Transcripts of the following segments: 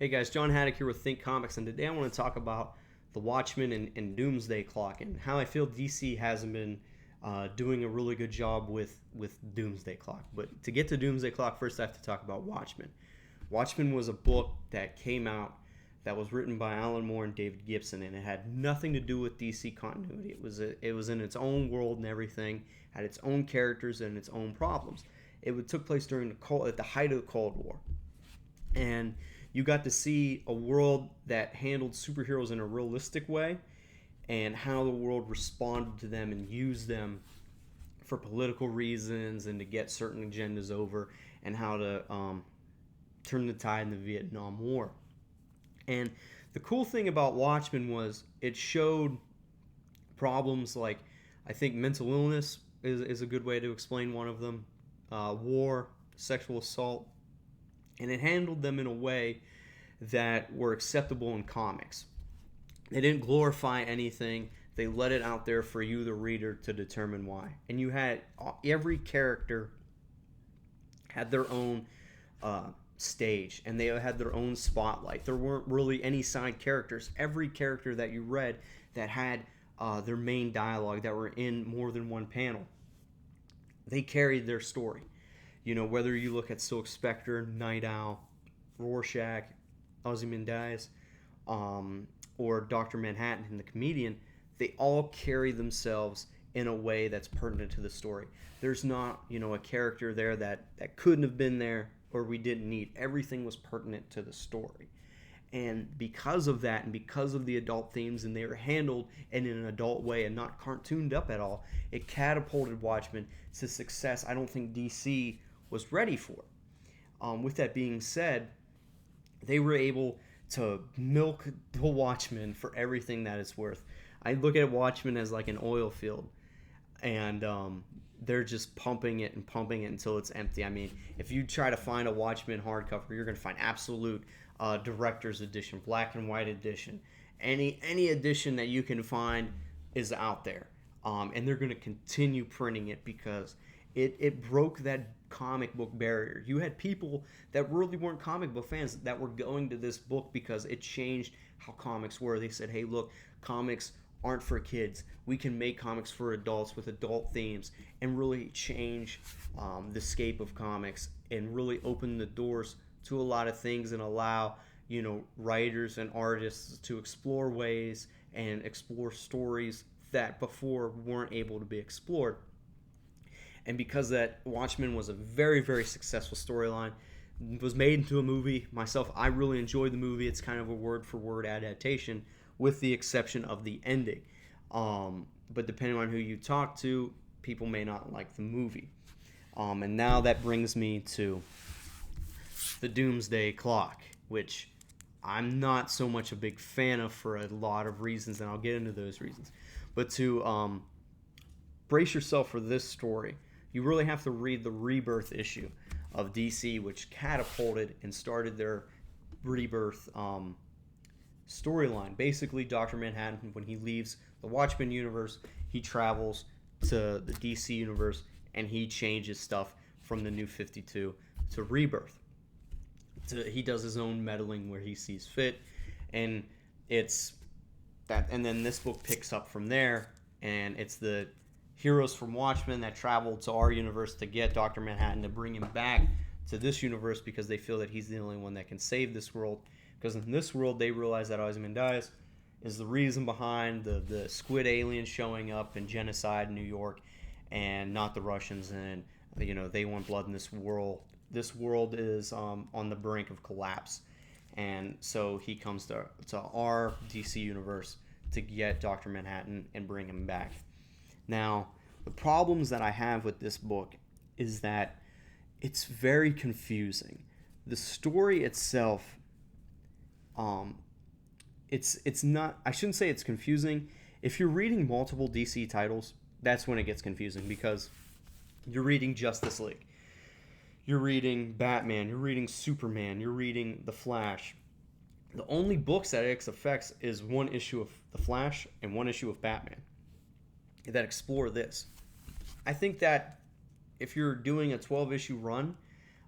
Hey guys, John Haddock here with Think Comics, and today I want to talk about The Watchmen and Doomsday Clock and how I feel DC hasn't been doing a really good job with Doomsday Clock. But to get to Doomsday Clock, first I have to talk about Watchmen. Watchmen was a book that came out that was written by Alan Moore and David Gibson, and it had nothing to do with DC continuity. It was in its own world and everything, had its own characters and its own problems. It took place during at the height of the Cold War, and you got to see a world that handled superheroes in a realistic way and how the world responded to them and used them for political reasons and to get certain agendas over, and how to turn the tide in the Vietnam War. And the cool thing about Watchmen was it showed problems like, I think mental illness is a good way to explain one of them, war, sexual assault, and it handled them in a way that were acceptable in comics. They didn't glorify anything. They let it out there for you, the reader, to determine why. And you had every character had their own stage, and they had their own spotlight. There weren't really any side characters. Every character that you read that had their main dialogue, that were in more than one panel, they carried their story. You know, whether you look at Silk Spectre, Night Owl, Rorschach, Ozymandias, or Dr. Manhattan and the Comedian, they all carry themselves in a way that's pertinent to the story. There's not, a character there that couldn't have been there or we didn't need. Everything was pertinent to the story. And because of that, and because of the adult themes, and they were handled in an adult way and not cartooned up at all, it catapulted Watchmen to success I don't think DC was ready for. With that being said, they were able to milk the Watchmen for everything that it's worth. I look at Watchmen as like an oil field, and they're just pumping it until it's empty. I mean, if you try to find a Watchmen hardcover, you're going to find absolute director's edition, black and white edition. Any edition that you can find is out there. And they're going to continue printing it because it broke that comic book barrier. You had people that really weren't comic book fans that were going to this book because it changed how comics were. They said, hey, look, comics aren't for kids. We can make comics for adults with adult themes and really change the scape of comics and really open the doors to a lot of things and allow, writers and artists to explore ways and explore stories that before weren't able to be explored. And because that Watchmen was a very, very successful storyline, was made into a movie. Myself, I really enjoyed the movie. It's kind of a word-for-word adaptation, with the exception of the ending. But depending on who you talk to, people may not like the movie. And now that brings me to the Doomsday Clock, which I'm not so much a big fan of for a lot of reasons, and I'll get into those reasons. But to brace yourself for this story, you really have to read the Rebirth issue of DC, which catapulted and started their Rebirth storyline. Basically, Dr. Manhattan, when he leaves the Watchmen universe, he travels to the DC universe, and he changes stuff from the New 52 to Rebirth. He does his own meddling where he sees fit, and it's that. And then this book picks up from there, and it's the heroes from Watchmen that travel to our universe to get Dr. Manhattan to bring him back to this universe because they feel that he's the only one that can save this world. Because in this world, they realize that Ozymandias is the reason behind the squid aliens showing up and genocide in New York, and not the Russians. And they want blood in this world. This world is on the brink of collapse, and so he comes to our DC universe to get Dr. Manhattan and bring him back. Now, the problems that I have with this book is that it's very confusing. The story itself, it's not. I shouldn't say it's confusing. If you're reading multiple DC titles, that's when it gets confusing, because you're reading Justice League, you're reading Batman, you're reading Superman, you're reading The Flash. The only books that X affects is one issue of The Flash and one issue of Batman that explore this. I think that if you're doing a 12-issue run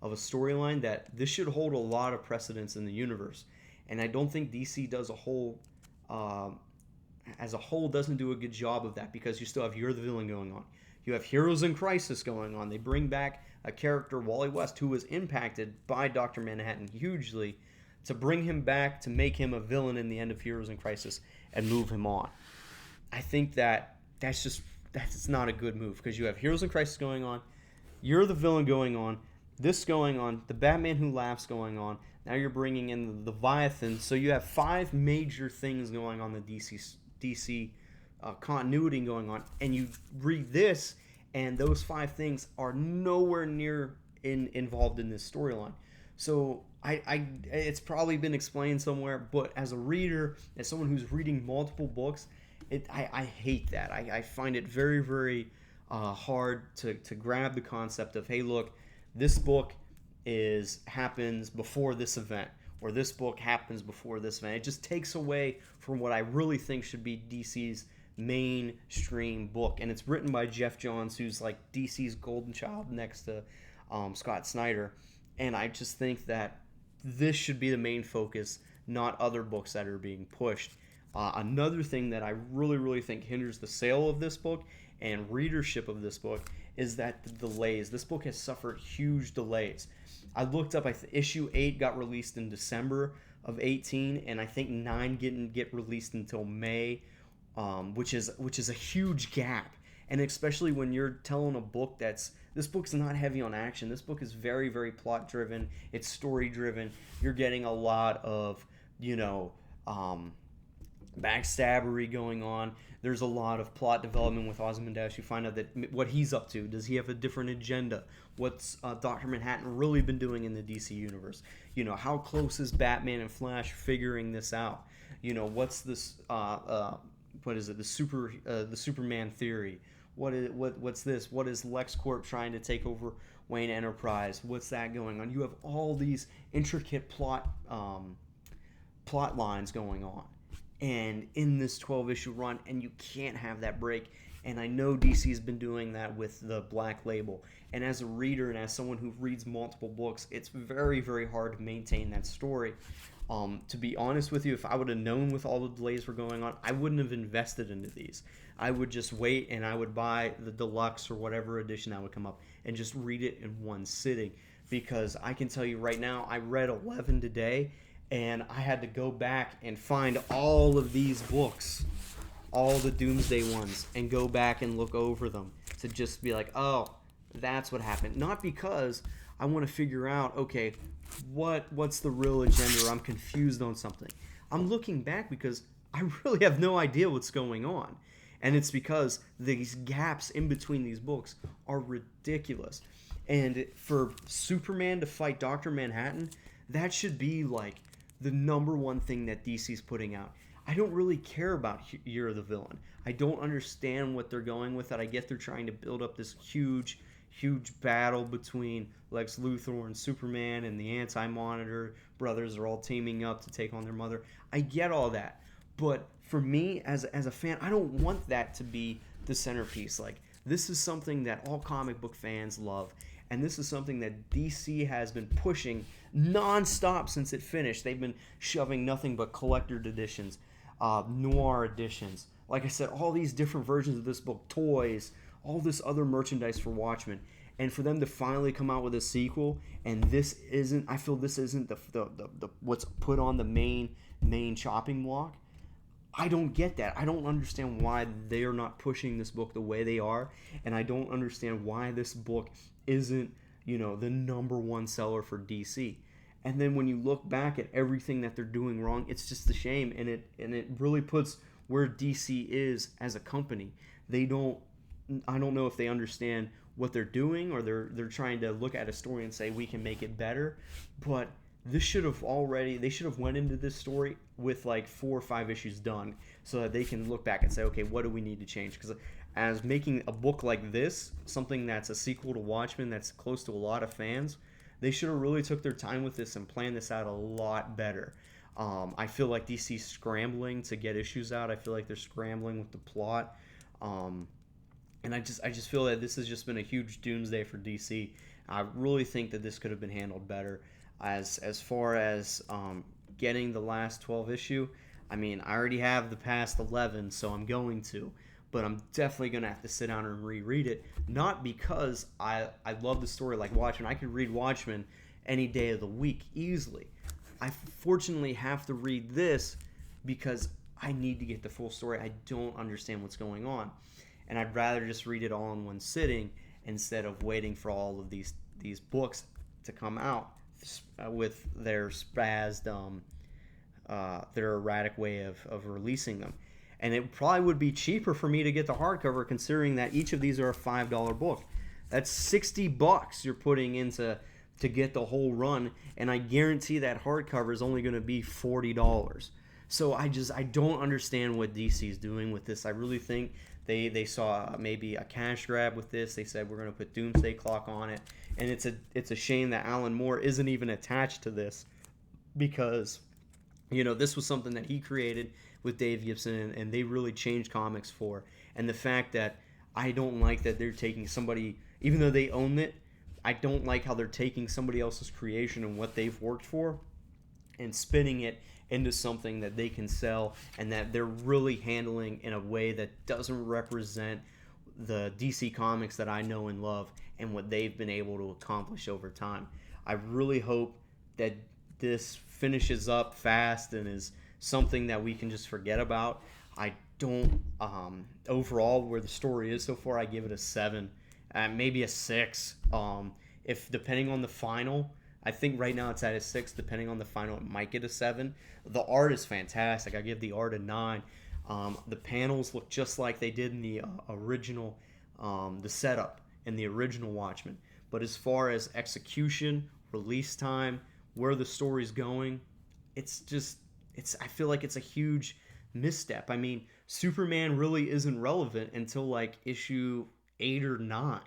of a storyline that this should hold a lot of precedence in the universe. And I don't think DC does as a whole doesn't do a good job of that, because you still have You're the Villain going on. You have Heroes in Crisis going on. They bring back a character, Wally West, who was impacted by Dr. Manhattan hugely, to bring him back, to make him a villain in the end of Heroes in Crisis and move him on. I think that's not a good move, because you have Heroes in Crisis going on, You're the Villain going on, this going on, The Batman Who Laughs going on. Now you're bringing in the Leviathan. So you have 5 major things going on the DC continuity going on, and you read this, and those 5 things are nowhere near involved in this storyline. So it's probably been explained somewhere, but as a reader, as someone who's reading multiple books, I hate that. I find it very, very hard to grab the concept of, hey, look, this book happens before this event, or this book happens before this event. It just takes away from what I really think should be DC's mainstream book. And it's written by Jeff Johns, who's like DC's golden child next to Scott Snyder. And I just think that this should be the main focus, not other books that are being pushed. Another thing that I really, really think hinders the sale of this book and readership of this book is that the delays. This book has suffered huge delays. I looked up, issue 8 got released in December of 18, and I think 9 didn't get released until May, which is a huge gap. And especially when you're telling a book this book's not heavy on action. This book is very, very plot driven. It's story driven. You're getting a lot of, backstabbery going on. There's a lot of plot development with Ozymandias. You find out that what he's up to. Does he have a different agenda? What's Dr. Manhattan really been doing in the DC universe? How close is Batman and Flash figuring this out? What's this? What is it? The Superman theory. What's this? What is LexCorp trying to take over Wayne Enterprise? What's that going on? You have all these intricate plot lines going on, and in this 12-issue run, and you can't have that break. And I know DC's been doing that with the Black Label. And as a reader and as someone who reads multiple books, it's very, very hard to maintain that story. To be honest with you, if I would have known with all the delays were going on, I wouldn't have invested into these. I would just wait, and I would buy the deluxe or whatever edition that would come up and just read it in one sitting. Because I can tell you right now, I read 11 today, and I had to go back and find all of these books, all the Doomsday ones, and go back and look over them to just be like, oh, that's what happened. Not because I want to figure out, okay, what's the real agenda, or I'm confused on something. I'm looking back because I really have no idea what's going on. And it's because these gaps in between these books are ridiculous. And for Superman to fight Dr. Manhattan, that should be like the number one thing that DC's putting out. I don't really care about You're the Villain. I don't understand what they're going with it. I get they're trying to build up this huge battle between Lex Luthor and Superman, and the Anti-Monitor brothers are all teaming up to take on their mother. I get all that. But for me, as a fan, I don't want that to be the centerpiece. Like, this is something that all comic book fans love. And this is something that DC has been pushing non-stop since it finished. They've been shoving nothing but collector's editions, noir editions. Like I said, all these different versions of this book, toys, all this other merchandise for Watchmen. And for them to finally come out with a sequel, and I feel this isn't the what's put on the main chopping block. I don't get that. I don't understand why they are not pushing this book the way they are, and I don't understand why this book isn't, the number one seller for DC. And then when you look back at everything that they're doing wrong, it's just a shame, and it really puts where DC is as a company. I don't know if they understand what they're doing, or they're trying to look at a story and say we can make it better, but they should have went into this story with like 4 or 5 issues done, so that they can look back and say, okay, what do we need to change? Because as making a book like this, something that's a sequel to Watchmen, that's close to a lot of fans, they should have really took their time with this and planned this out a lot better. I feel like DC's scrambling to get issues out. I feel like they're scrambling with the plot. And I just feel that this has just been a huge doomsday for DC. I really think that this could have been handled better. As far as getting the last 12 issue, I mean, I already have the past 11, so I'm going to. But I'm definitely going to have to sit down and reread it. Not because I love the story like Watchmen. I could read Watchmen any day of the week easily. I fortunately have to read this because I need to get the full story. I don't understand what's going on. And I'd rather just read it all in one sitting instead of waiting for all of these books to come out with their spazzed, their erratic way of releasing them. And it probably would be cheaper for me to get the hardcover, considering that each of these are a $5 book. That's $60 you're putting into to get the whole run, and I guarantee that hardcover is only going to be $40. So I don't understand what DC's doing with this. I really think they saw maybe a cash grab with this. They said we're going to put Doomsday Clock on it, and it's a shame that Alan Moore isn't even attached to this, because this was something that he created with Dave Gibson, and they really changed comics for. And the fact that I don't like that they're taking somebody, even though they own it, I don't like how they're taking somebody else's creation and what they've worked for and spinning it into something that they can sell, and that they're really handling in a way that doesn't represent the DC Comics that I know and love and what they've been able to accomplish over time. I really hope that this finishes up fast and is something that we can just forget about. I don't overall, where the story is so far, I give it a 7, maybe a 6. If depending on the final, I think right now it's at a 6. Depending on the final, it might get a 7. The art is fantastic. I give the art a 9. The panels look just like they did in the original, the setup in the original Watchmen. But as far as execution, release time, where the story's going, I feel like it's a huge misstep. I mean, Superman really isn't relevant until like issue 8 or 9.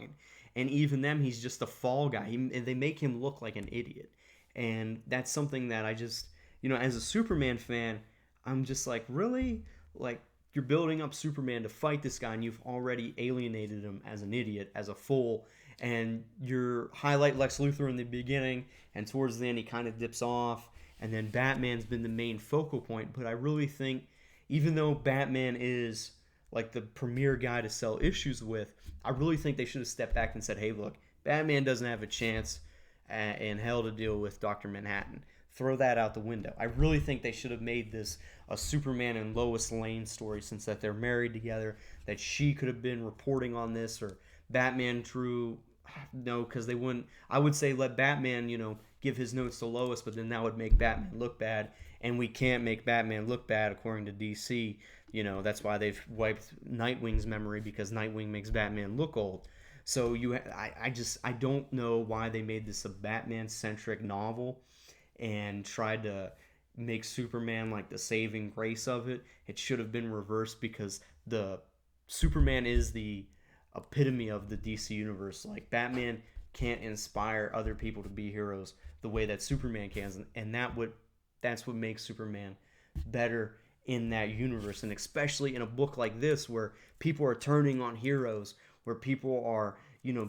And even then, he's just a fall guy. And they make him look like an idiot. And that's something that I just, as a Superman fan, I'm just like, really? Like, you're building up Superman to fight this guy, and you've already alienated him as an idiot, as a fool. And you highlight Lex Luthor in the beginning, and towards the end, he kind of dips off. And then Batman's been the main focal point. But I really think, even though Batman is like the premier guy to sell issues with, I really think they should have stepped back and said, hey, look, Batman doesn't have a chance in hell to deal with Dr. Manhattan. Throw that out the window. I really think they should have made this a Superman and Lois Lane story, since that they're married together, that she could have been reporting on this, or Batman drew, no, because they wouldn't. I would say let Batman, give his notes to Lois, but then that would make Batman look bad, and we can't make Batman look bad according to DC. That's why they've wiped Nightwing's memory, because Nightwing makes Batman look old. So I don't know why they made this a Batman-centric novel and tried to make Superman like the saving grace of it. It should have been reversed, because the Superman is the epitome of the DC universe. Like, Batman can't inspire other people to be heroes the way that Superman can, and that's what makes Superman better in that universe. And especially in a book like this, where people are turning on heroes, where people are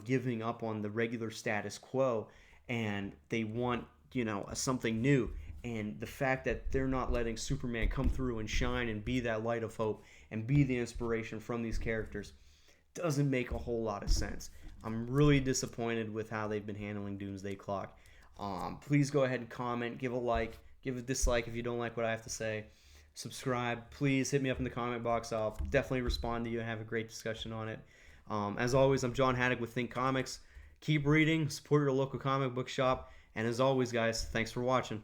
giving up on the regular status quo, and they want something new. And the fact that they're not letting Superman come through and shine and be that light of hope and be the inspiration from these characters doesn't make a whole lot of sense. I'm really disappointed with how they've been handling Doomsday Clock. Please go ahead and comment, give a like, give a dislike if you don't like what I have to say. Subscribe. Please hit me up in the comment box. I'll definitely respond to you and have a great discussion on it. As always, I'm John Haddock with Think Comics. Keep reading, support your local comic book shop, and as always, guys, thanks for watching.